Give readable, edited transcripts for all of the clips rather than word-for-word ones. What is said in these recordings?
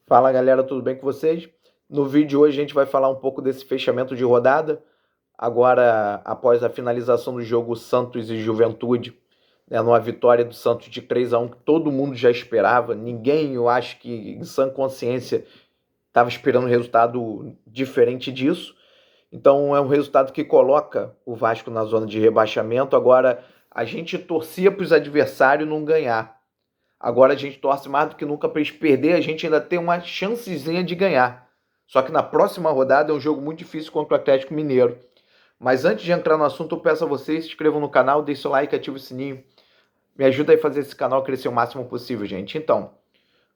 Fala galera, tudo bem com vocês? No vídeo de hoje a gente vai falar um pouco desse fechamento de rodada, agora após a finalização do jogo Santos e Juventude, né, numa vitória do Santos de 3-1 que todo mundo já esperava, ninguém, eu acho que em sã consciência, estava esperando um resultado diferente disso. Então é um resultado que coloca o Vasco na zona de rebaixamento. Agora a gente torcia para os adversários não ganhar. Agora a gente torce mais do que nunca para eles perder, a gente ainda tem uma chancezinha de ganhar. Só que na próxima rodada é um jogo muito difícil contra o Atlético Mineiro. Mas antes de entrar no assunto, eu peço a vocês, se inscrevam no canal, deixem seu like, ative o sininho. Me ajuda a fazer esse canal crescer o máximo possível, gente. Então,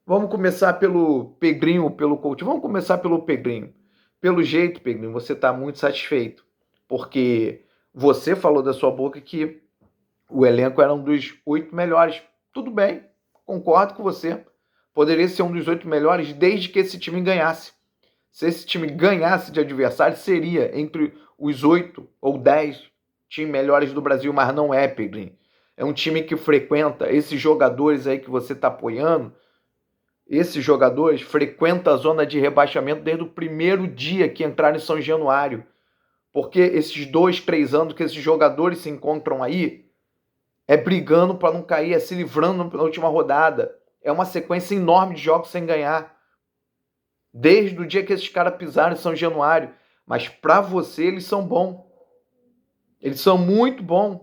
vamos começar pelo Pedrinho ou pelo Coutinho. Vamos começar pelo Pedrinho. Pelo jeito, Pedrinho, você está muito satisfeito. Porque você falou da sua boca que o elenco era um dos 8 melhores. Tudo bem, concordo com você. Poderia ser um dos 8 melhores desde que esse time ganhasse. Se esse time ganhasse de adversário, seria entre os 8 ou 10 times melhores do Brasil, mas não é, Pedrinho. É um time que frequenta esses jogadores aí que você está apoiando. Esses jogadores frequentam a zona de rebaixamento desde o primeiro dia que entraram em São Januário. Porque esses 2, 3 anos que esses jogadores se encontram aí, é brigando para não cair, é se livrando na última rodada. É uma sequência enorme de jogos sem ganhar. Desde o dia que esses caras pisaram em São Januário. Mas para você eles são bons. Eles são muito bons.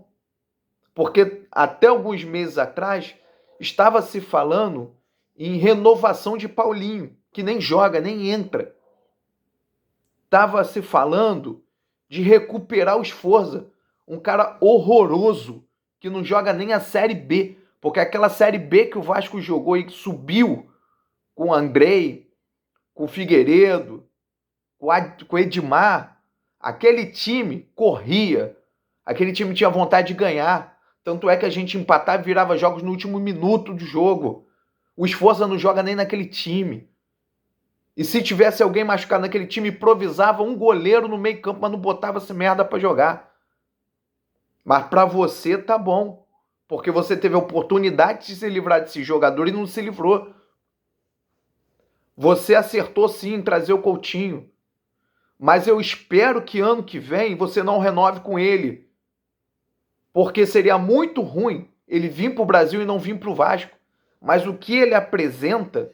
Porque até alguns meses atrás estava se falando em renovação de Paulinho, que nem joga, nem entra. Estava se falando de recuperar o Sforza, um cara horroroso, que não joga nem a Série B, porque aquela Série B que o Vasco jogou e subiu com o Andrei, com o Figueiredo, com o Edmar, aquele time corria, aquele time tinha vontade de ganhar, tanto é que a gente empatava e virava jogos no último minuto do jogo. O Sforza não joga nem naquele time. E se tivesse alguém machucado naquele time, improvisava um goleiro no meio campo, mas não botava essa merda para jogar. Mas para você tá bom, porque você teve a oportunidade de se livrar desse jogador e não se livrou. Você acertou sim em trazer o Coutinho, mas eu espero que ano que vem você não renove com ele, porque seria muito ruim ele vir para o Brasil e não vir para o Vasco. Mas o que ele apresenta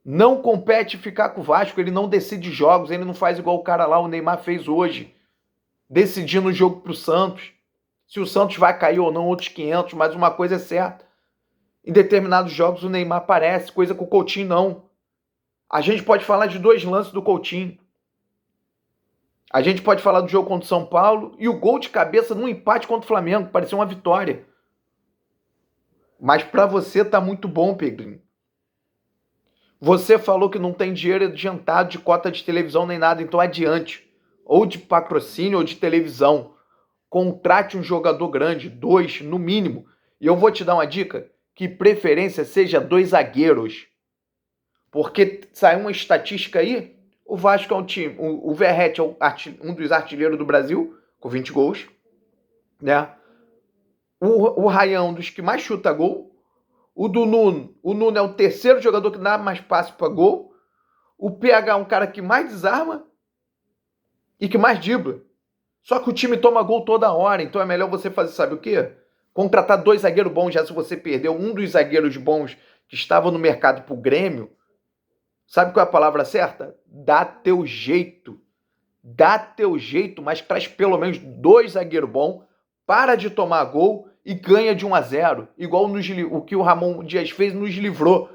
não compete ficar com o Vasco, ele não decide jogos, ele não faz igual o cara lá, o Neymar fez hoje, decidindo o jogo para o Santos. Se o Santos vai cair ou não, outros 500, mas uma coisa é certa. Em determinados jogos o Neymar aparece, coisa que o Coutinho não. A gente pode falar de 2 lances do Coutinho. A gente pode falar do jogo contra o São Paulo e o gol de cabeça num empate contra o Flamengo, parecia uma vitória. Mas para você tá muito bom, Pedrinho. Você falou que não tem dinheiro adiantado de cota de televisão nem nada, então adiante. Ou de patrocínio ou de televisão. Contrate um jogador grande, 2 no mínimo. E eu vou te dar uma dica, que preferência seja 2 zagueiros. Porque saiu uma estatística aí, o Vasco é um time, o Verratti é um dos artilheiros do Brasil, com 20 gols, né? O Ryan é um dos que mais chuta gol. O Nuno é o terceiro jogador que dá mais passe para gol. O PH é um cara que mais desarma e que mais dribla. Só que o time toma gol toda hora, então é melhor você fazer, sabe o quê? Contratar 2 zagueiros bons, já se você perdeu um dos zagueiros bons que estava no mercado pro Grêmio. Sabe qual é a palavra certa? Dá teu jeito. Dá teu jeito, mas traz pelo menos 2 zagueiros bons, para de tomar gol e ganha de 1-0. Igual o que o Ramon Dias fez nos livrou.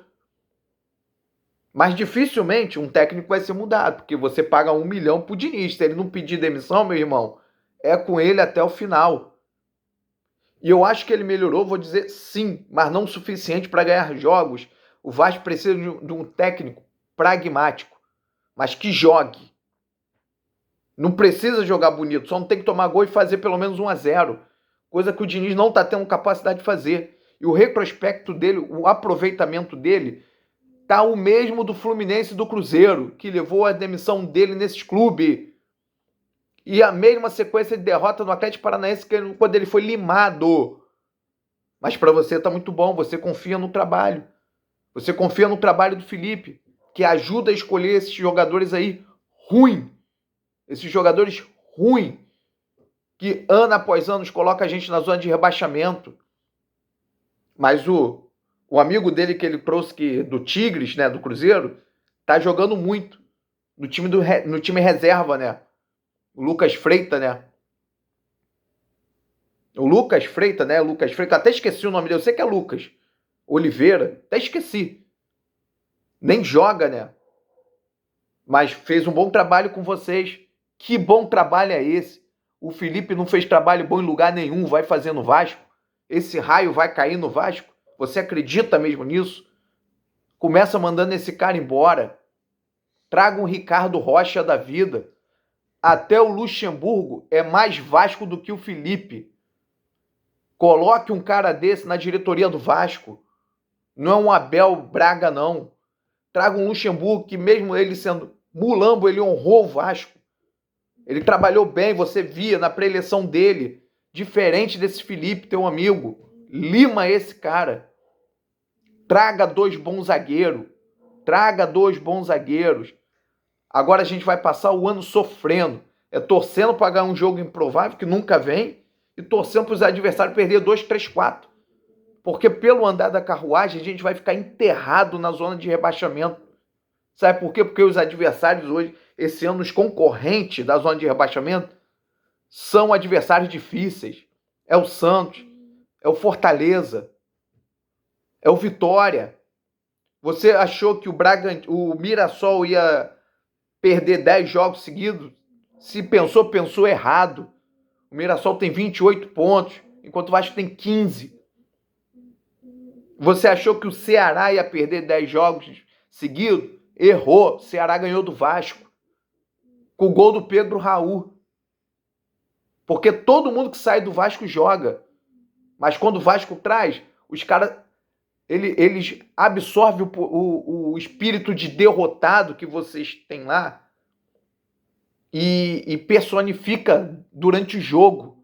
Mas dificilmente um técnico vai ser mudado, porque você paga 1 milhão pro Diniz. Se ele não pedir demissão, meu irmão, é com ele até o final. E eu acho que ele melhorou, vou dizer sim, mas não o suficiente para ganhar jogos. O Vasco precisa de um técnico pragmático, mas que jogue. Não precisa jogar bonito, só não tem que tomar gol e fazer pelo menos 1-0. Coisa que o Diniz não está tendo capacidade de fazer. E o retrospecto dele, o aproveitamento dele, tá o mesmo do Fluminense e do Cruzeiro, que levou a demissão dele nesses clubes. E a mesma sequência de derrota no Atlético Paranaense quando ele foi limado. Mas para você tá muito bom, você confia no trabalho. Você confia no trabalho do Felipe. que ajuda a escolher esses jogadores aí ruim. Esses jogadores ruim, que ano após ano coloca a gente na zona de rebaixamento. Mas o amigo dele que ele trouxe do Tigres, né, do Cruzeiro, tá jogando muito no time reserva, né? O Lucas Freitas, né? O Lucas Freitas, né? Lucas Freitas, até esqueci o nome dele, eu sei que é Lucas Oliveira, até esqueci. Nem joga, né? Mas fez um bom trabalho com vocês. Que bom trabalho é esse? O Felipe não fez trabalho bom em lugar nenhum, vai fazer no Vasco. Esse raio vai cair no Vasco? Você acredita mesmo nisso? Começa mandando esse cara embora. Traga um Ricardo Rocha da vida. Até o Luxemburgo é mais Vasco do que o Felipe. Coloque um cara desse na diretoria do Vasco. Não é um Abel Braga, não. Traga um Luxemburgo que, mesmo ele sendo mulambo, ele honrou o Vasco. Ele trabalhou bem, você via na pré-eleição dele. Diferente desse Felipe, teu amigo. Lima esse cara. Traga 2 bons zagueiros. Traga 2 bons zagueiros. Agora a gente vai passar o ano sofrendo. Torcendo para ganhar um jogo improvável, que nunca vem, e torcendo para os adversários perder 2, 3, 4. Porque pelo andar da carruagem, a gente vai ficar enterrado na zona de rebaixamento. Sabe por quê? Porque os adversários hoje, esse ano, os concorrentes da zona de rebaixamento, são adversários difíceis. É o Santos, é o Fortaleza, é o Vitória. Você achou que o Mirassol ia perder 10 jogos seguidos? Se pensou, pensou errado. O Mirassol tem 28 pontos, enquanto o Vasco tem 15. Você achou que o Ceará ia perder 10 jogos seguidos? Errou. O Ceará ganhou do Vasco. Com o gol do Pedro Raul. Porque todo mundo que sai do Vasco joga. Mas quando o Vasco traz, os caras, eles absorvem o espírito de derrotado que vocês têm lá e personifica durante o jogo.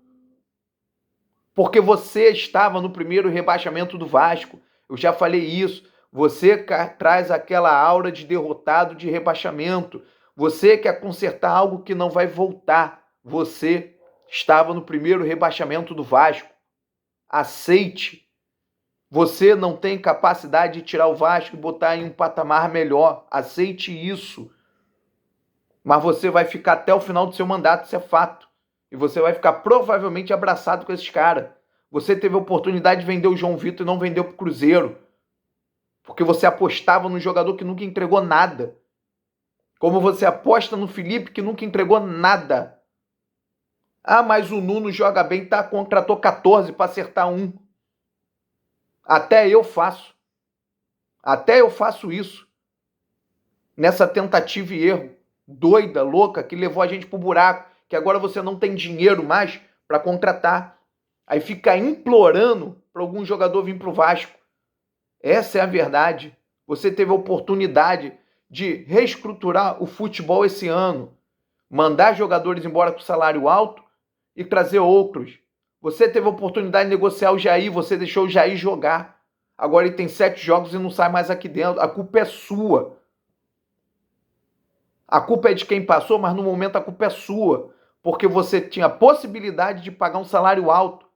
Porque você estava no primeiro rebaixamento do Vasco. Eu já falei isso. Você traz aquela aura de derrotado, de rebaixamento. Você quer consertar algo que não vai voltar. Você estava no primeiro rebaixamento do Vasco. Aceite. Você não tem capacidade de tirar o Vasco e botar em um patamar melhor. Aceite isso. Mas você vai ficar até o final do seu mandato, isso é fato. E você vai ficar provavelmente abraçado com esses caras. Você teve a oportunidade de vender o João Vitor e não vendeu pro Cruzeiro. Porque você apostava num jogador que nunca entregou nada. Como você aposta no Felipe que nunca entregou nada. Ah, mas o Nuno joga bem, tá? Contratou 14 para acertar um. Até eu faço. Até eu faço isso. Nessa tentativa e erro doida, louca, que levou a gente pro buraco. Que agora você não tem dinheiro mais para contratar. Aí fica implorando para algum jogador vir pro Vasco. Essa é a verdade. Você teve a oportunidade de reestruturar o futebol esse ano. Mandar jogadores embora com salário alto e trazer outros. Você teve a oportunidade de negociar o Jair, você deixou o Jair jogar. Agora ele tem 7 jogos e não sai mais aqui dentro. A culpa é sua. A culpa é de quem passou, mas no momento a culpa é sua. Porque você tinha a possibilidade de pagar um salário alto.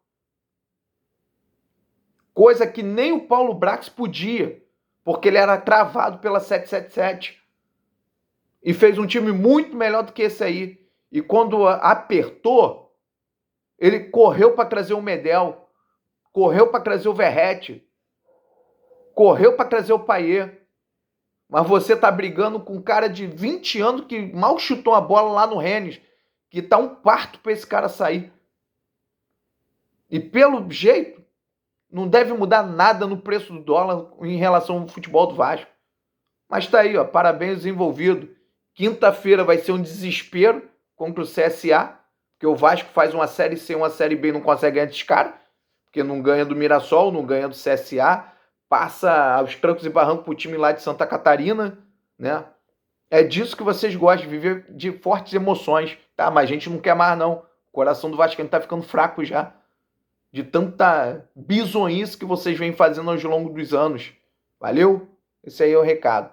Coisa que nem o Paulo Brax podia. Porque ele era travado pela 777. E fez um time muito melhor do que esse aí. E quando apertou, ele correu para trazer o Medel. Correu para trazer o Verratti. Correu para trazer o Payet. Mas você tá brigando com um cara de 20 anos que mal chutou a bola lá no Rennes. Que tá um parto para esse cara sair. E pelo jeito, não deve mudar nada no preço do dólar em relação ao futebol do Vasco. Mas tá aí, ó, parabéns envolvido. Quinta-feira vai ser um desespero contra o CSA, porque o Vasco faz uma Série C, uma Série B e não consegue ganhar desses caras, porque não ganha do Mirassol, não ganha do CSA, passa aos trancos e barrancos pro time lá de Santa Catarina, né? É disso que vocês gostam, de viver de fortes emoções, tá? Mas a gente não quer mais, não. O coração do Vascaíno tá ficando fraco já, de tanta bizonhice que vocês vêm fazendo ao longo dos anos. Valeu? Esse aí é o recado.